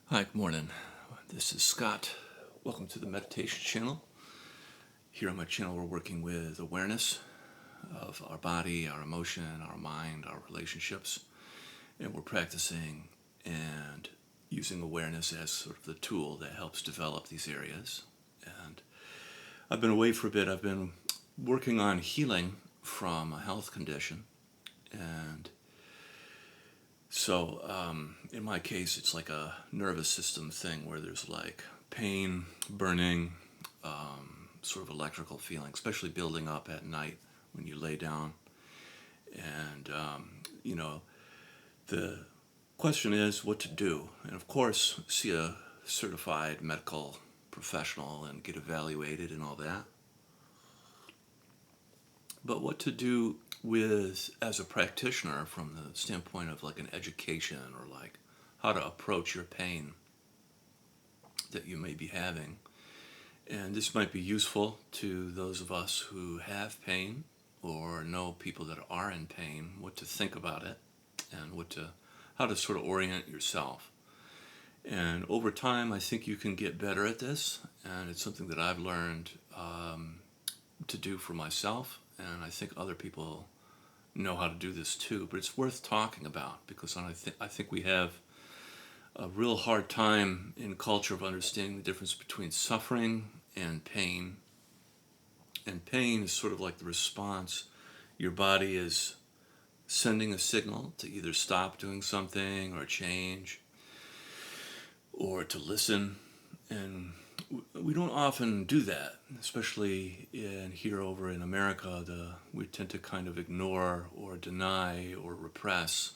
Hi, good morning. This is Scott. Welcome to the meditation channel. Here on my channel, we're working with awareness of our body, our emotion, our mind, our relationships, and we're practicing and using awareness as sort of the tool that helps develop these areas. And I've been away for a bit. I've been working on healing from a health condition, and in my case, it's like a nervous system thing where there's like pain, burning, sort of electrical feeling, especially building up at night when you lay down. And, the question is what to do. And of course, see a certified medical professional and get evaluated and all that. But what to do with as a practitioner from the standpoint of like an education or like how to approach your pain that you may be having. And this might be useful to those of us who have pain or know people that are in pain, what to think about it and how to sort of orient yourself. And over time, I think you can get better at this, and it's something that I've learned to do for myself, and I think other people know how to do this too. But it's worth talking about because I think we have a real hard time in culture of understanding the difference between suffering and pain. And pain is sort of like the response. Your body is sending a signal to either stop doing something or change or to listen. And we don't often do that, especially here over in America. We tend to kind of ignore or deny or repress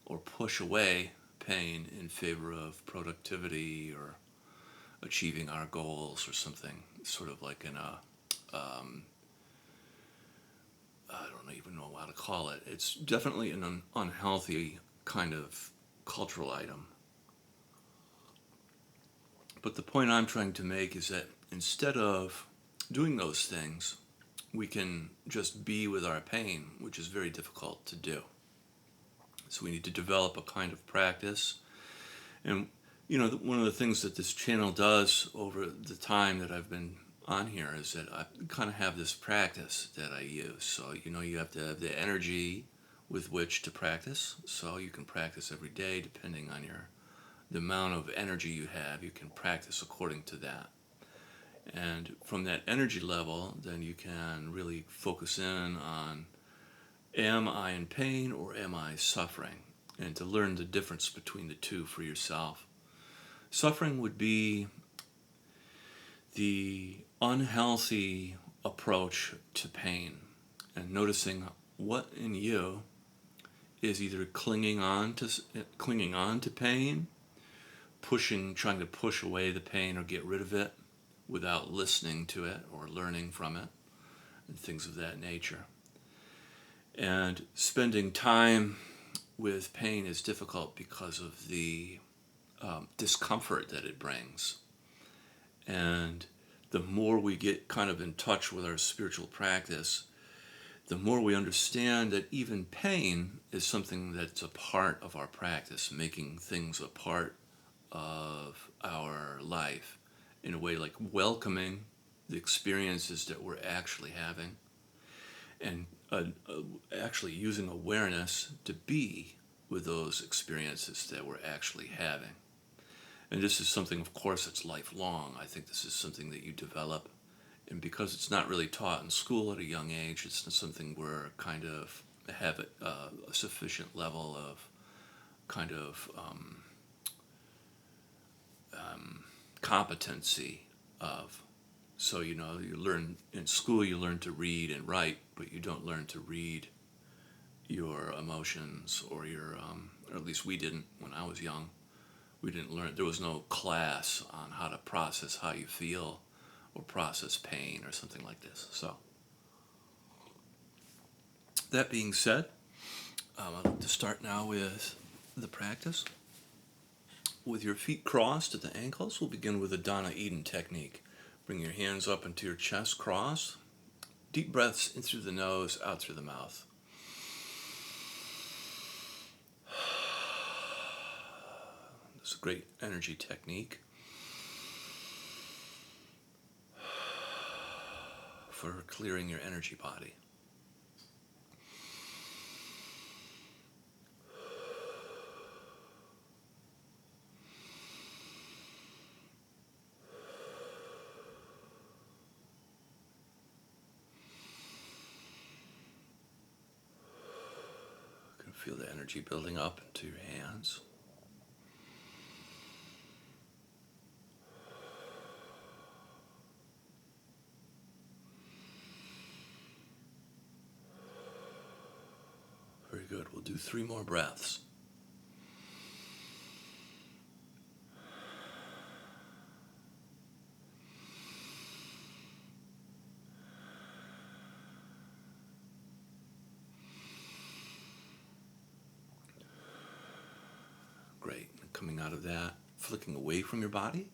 or push away pain in favor of productivity or achieving our goals or something, sort of like in a, I don't even know how to call it. It's definitely an unhealthy kind of cultural item. But the point I'm trying to make is that instead of doing those things, we can just be with our pain, which is very difficult to do. So we need to develop a kind of practice. And, one of the things that this channel does over the time that I've been on here is that I kind of have this practice that I use. So, you have to have the energy with which to practice. So you can practice every day depending on the amount of energy you have. You can practice according to that. And from that energy level, then you can really focus in on, am I in pain or am I suffering? And to learn the difference between the two for yourself. Suffering would be the unhealthy approach to pain and noticing what in you is either clinging on to pain, trying to push away the pain or get rid of it without listening to it or learning from it and things of that nature. And spending time with pain is difficult because of the discomfort that it brings. And the more we get kind of in touch with our spiritual practice, the more we understand that even pain is something that's a part of our practice, making things a part of our life in a way like welcoming the experiences that we're actually having and actually using awareness to be with those experiences that we're actually having. And this is something, of course, that's lifelong. I think this is something that you develop. And because it's not really taught in school at a young age, it's something where kind of have a sufficient level of kind of competency of. So, you learn in school, you learn to read and write, but you don't learn to read your emotions or or at least we didn't when I was young. We didn't learn, there was no class on how to process how you feel or process pain or something like this. So, that being said, I'd like to start now with the practice. With your feet crossed at the ankles, we'll begin with the Dana Eden technique. Bring your hands up into your chest, cross. Deep breaths in through the nose, out through the mouth. It's a great energy technique for clearing your energy body. You can feel the energy building up into your hands. Very good. We'll do 3 more breaths. Great. And coming out of that, flicking away from your body,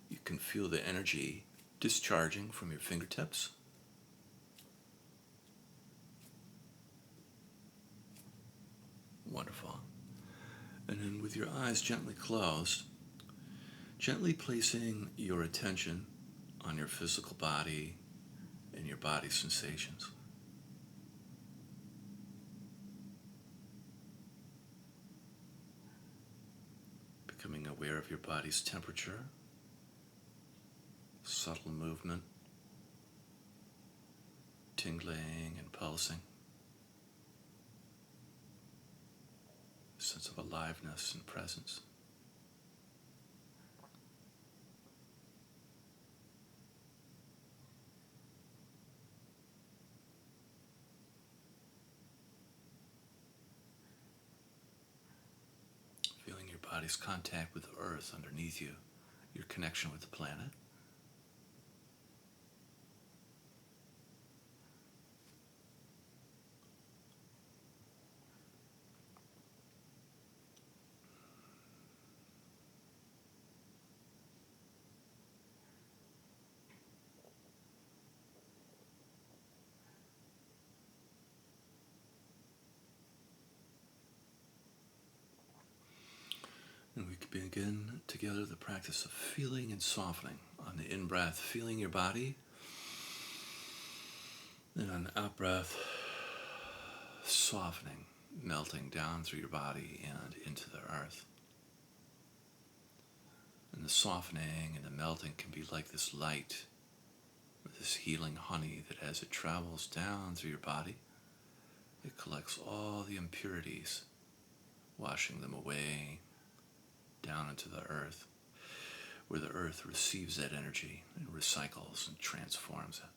you can feel the energy discharging from your fingertips. Wonderful. And then with your eyes gently closed, gently placing your attention on your physical body and your body sensations. Becoming aware of your body's temperature, subtle movement, tingling and pulsing, sense of aliveness and presence. Feeling your body's contact with the earth underneath you, your connection with the planet. And we can begin together the practice of feeling and softening. On the in-breath, feeling your body. And on the out-breath, softening, melting down through your body and into the earth. And the softening and the melting can be like this light, or this healing honey that as it travels down through your body, it collects all the impurities, washing them away down into the earth, where the earth receives that energy and recycles and transforms it.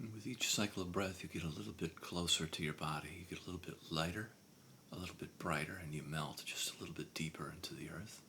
And with each cycle of breath, you get a little bit closer to your body. You get a little bit lighter, a little bit brighter, and you melt just a little bit deeper into the earth.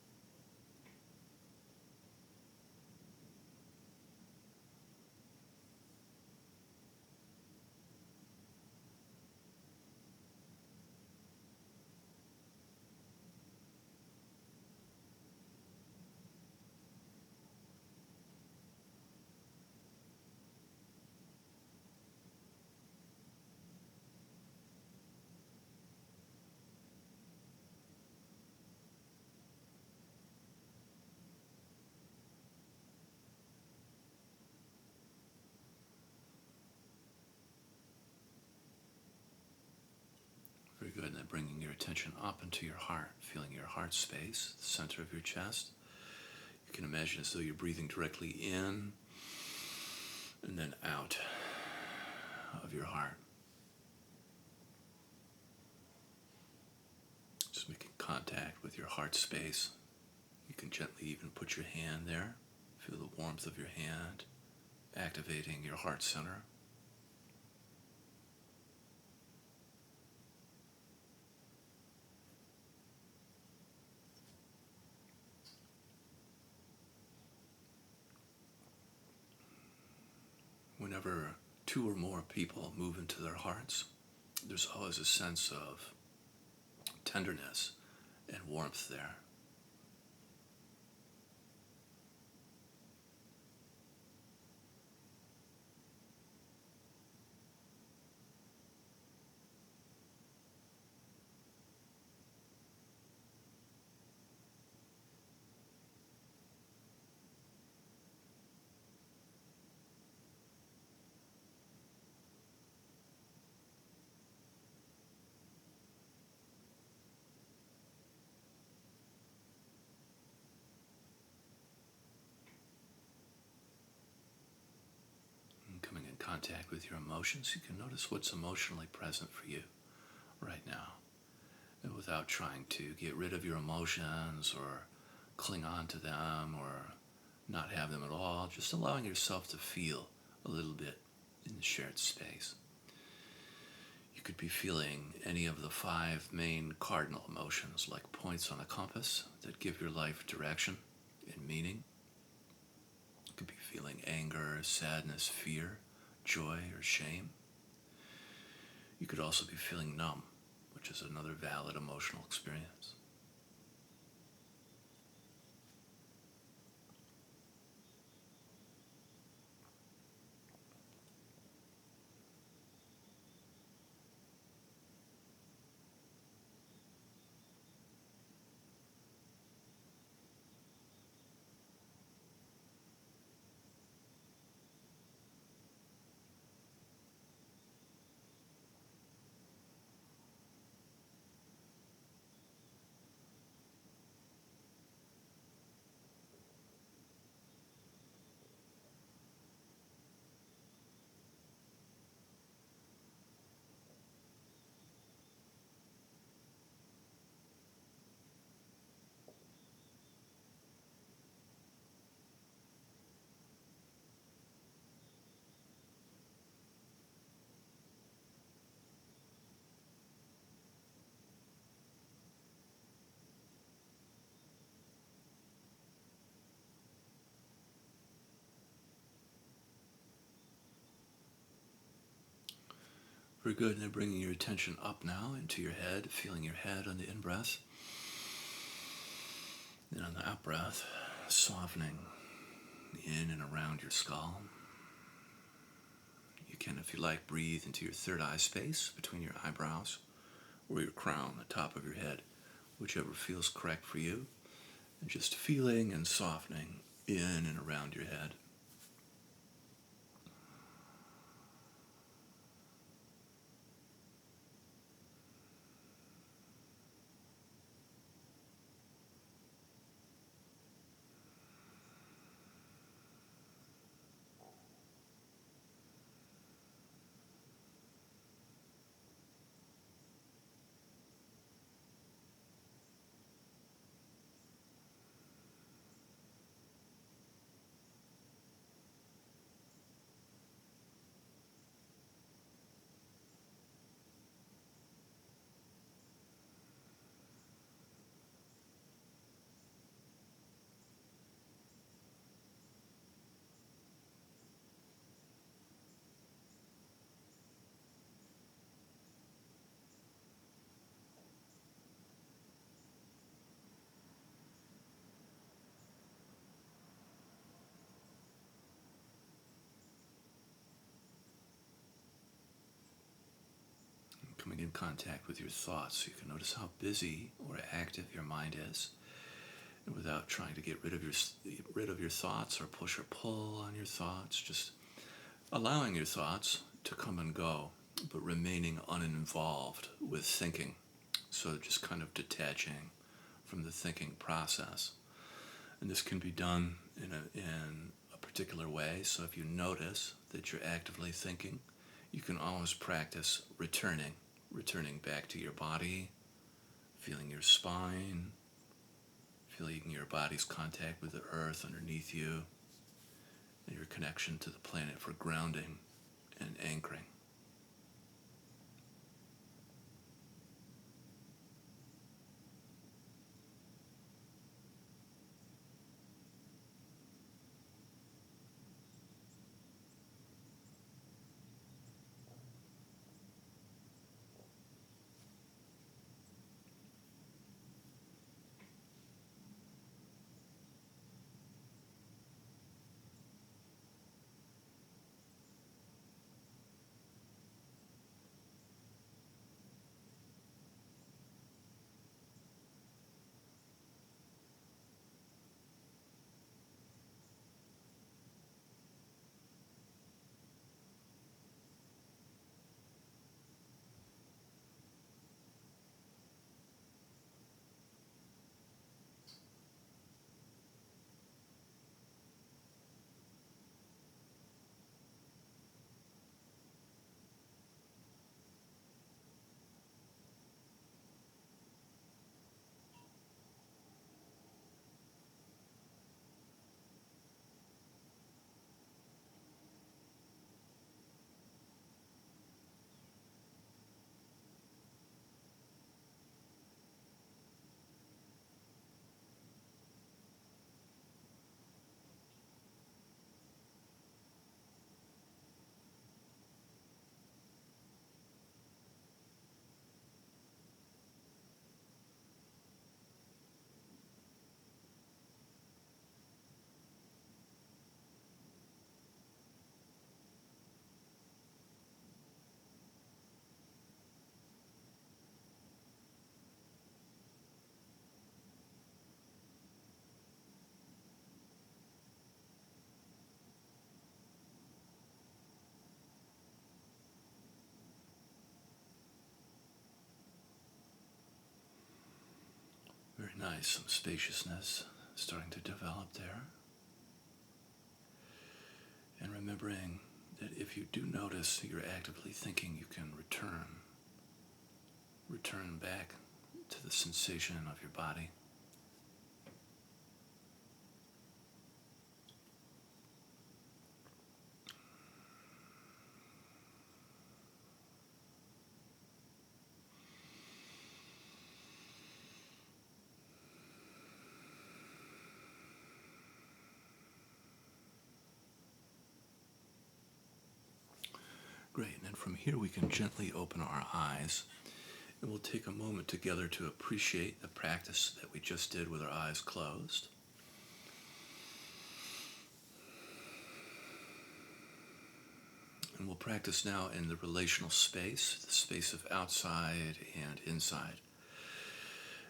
attention up into your heart, feeling your heart space, the center of your chest. You can imagine as though you're breathing directly in and then out of your heart. Just making contact with your heart space. You can gently even put your hand there. Feel the warmth of your hand, activating your heart center. Whenever two or more people move into their hearts, there's always a sense of tenderness and warmth there. And coming in contact with your emotions, you can notice what's emotionally present for you right now. And without trying to get rid of your emotions or cling on to them or not have them at all, just allowing yourself to feel a little bit in the shared space. You could be feeling any of the 5 main cardinal emotions, like points on a compass that give your life direction and meaning. You could be feeling anger, sadness, fear, joy, or shame. You could also be feeling numb, which is another valid emotional experience. Very good. And then bringing your attention up now into your head, feeling your head on the in-breath. And on the out-breath, softening in and around your skull. You can, if you like, breathe into your third eye space between your eyebrows or your crown, the top of your head, whichever feels correct for you. And just feeling and softening in and around your head. Coming in contact with your thoughts, you can notice how busy or active your mind is. And without trying to get rid of your thoughts or push or pull on your thoughts, just allowing your thoughts to come and go, but remaining uninvolved with thinking. So just kind of detaching from the thinking process. And this can be done in a particular way. So if you notice that you're actively thinking, you can always practice returning back to your body, feeling your spine, feeling your body's contact with the earth underneath you, and your connection to the planet for grounding and anchoring. Very nice, some spaciousness starting to develop there. And remembering that if you do notice you're actively thinking, you can return back to the sensation of your body. Great, and then from here we can gently open our eyes, and we'll take a moment together to appreciate the practice that we just did with our eyes closed. And we'll practice now in the relational space, the space of outside and inside.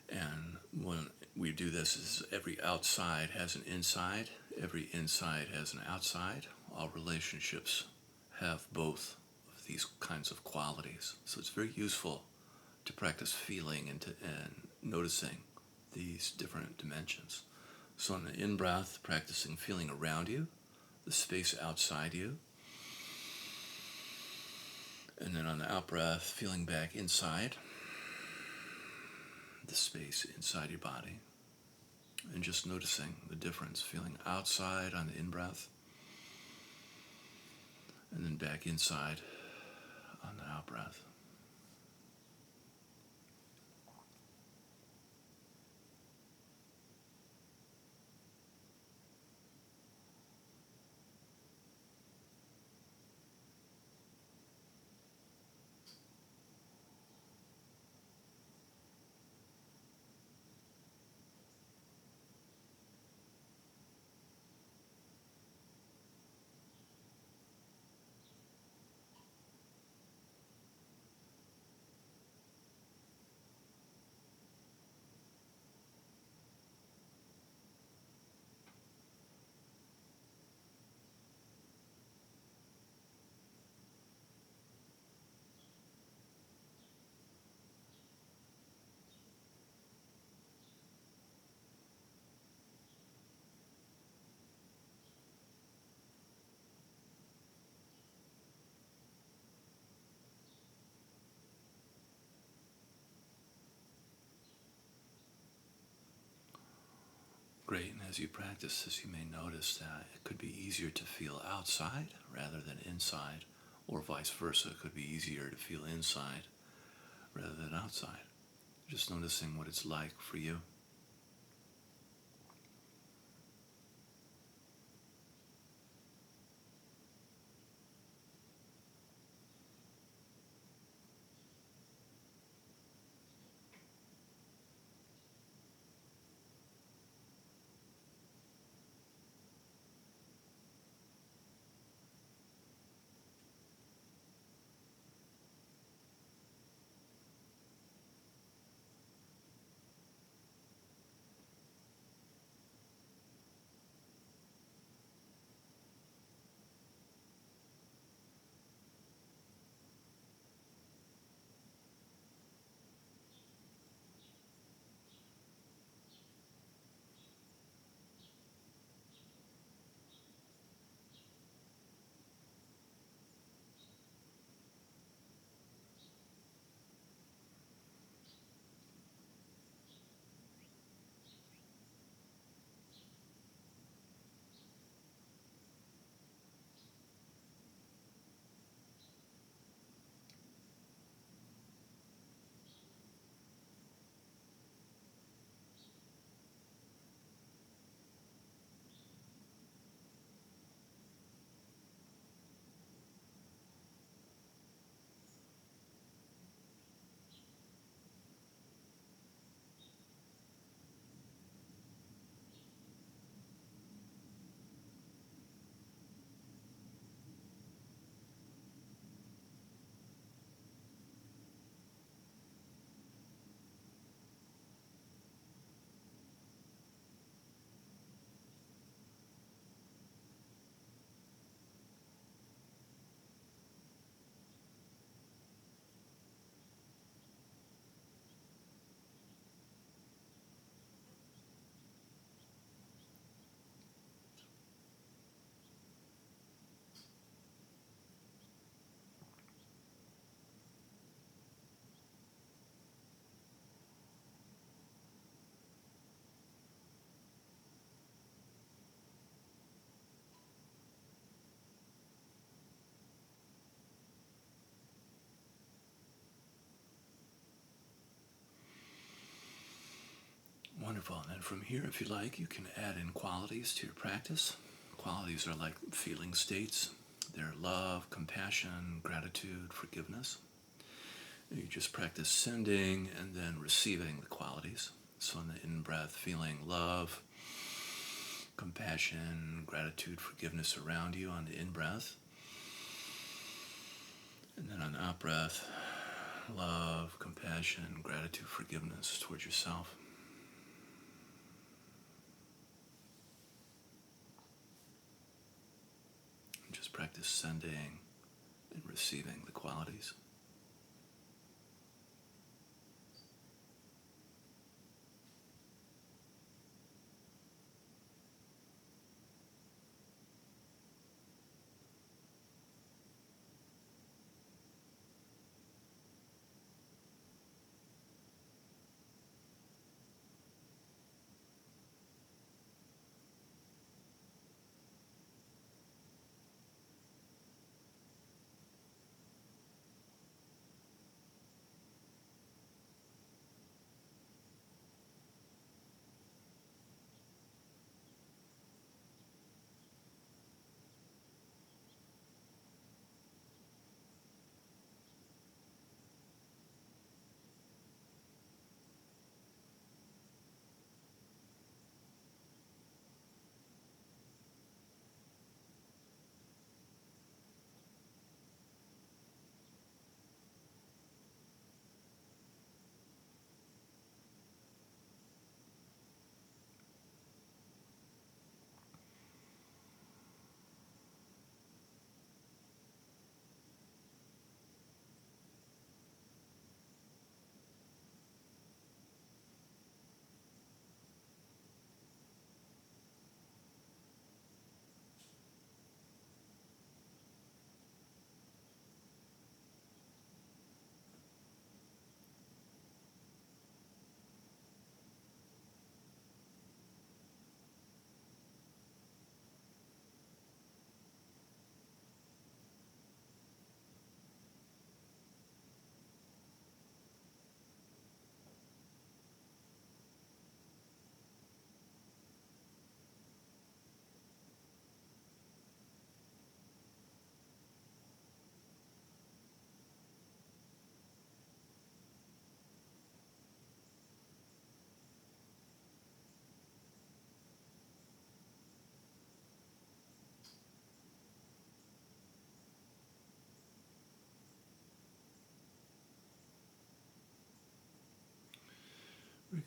And when we do this, is every outside has an inside, every inside has an outside. All relationships have both of these kinds of qualities. So it's very useful to practice feeling and noticing these different dimensions. So on the in-breath, practicing feeling around you, the space outside you. And then on the out-breath, feeling back inside, the space inside your body. And just noticing the difference, feeling outside on the in-breath, and then back inside on the out-breath. as you practice this, you may notice that it could be easier to feel outside rather than inside, or vice versa. It could be easier to feel inside rather than outside. Just noticing what it's like for you. Wonderful. And then from here, if you like, you can add in qualities to your practice. Qualities are like feeling states. They're love, compassion, gratitude, forgiveness. You just practice sending and then receiving the qualities. So in the in-breath, feeling love, compassion, gratitude, forgiveness around you on the in-breath. And then on the out-breath, love, compassion, gratitude, forgiveness towards yourself. And just practice sending and receiving the qualities.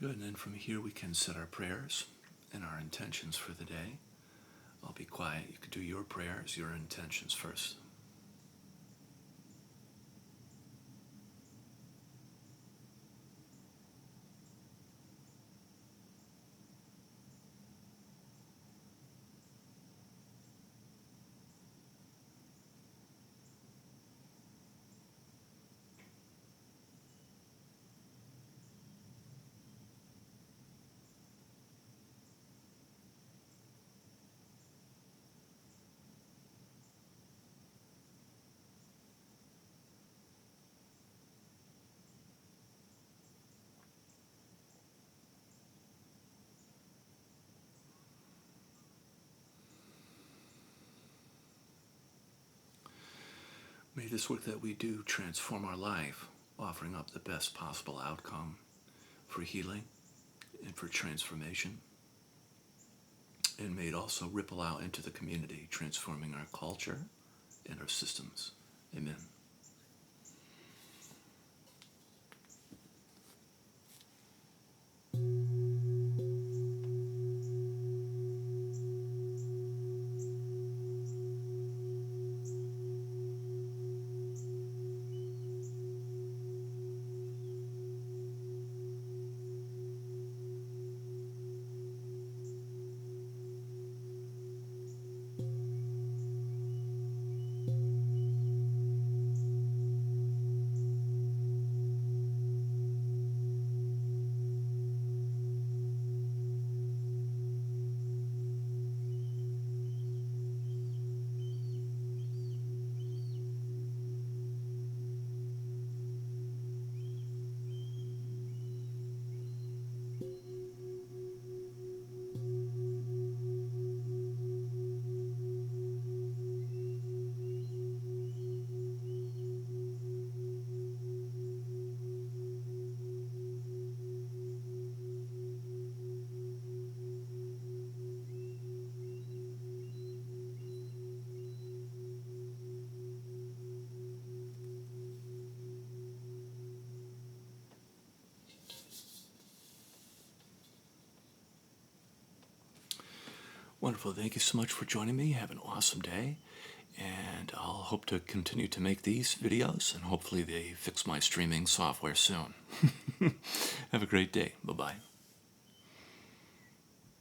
Good, and then from here we can set our prayers and our intentions for the day. I'll be quiet. You can do your prayers, your intentions first. May this work that we do transform our life, offering up the best possible outcome for healing and for transformation. And may it also ripple out into the community, transforming our culture and our systems. Amen. Wonderful. Thank you so much for joining me. Have an awesome day. And I'll hope to continue to make these videos, and hopefully they fix my streaming software soon. Have a great day. Bye-bye.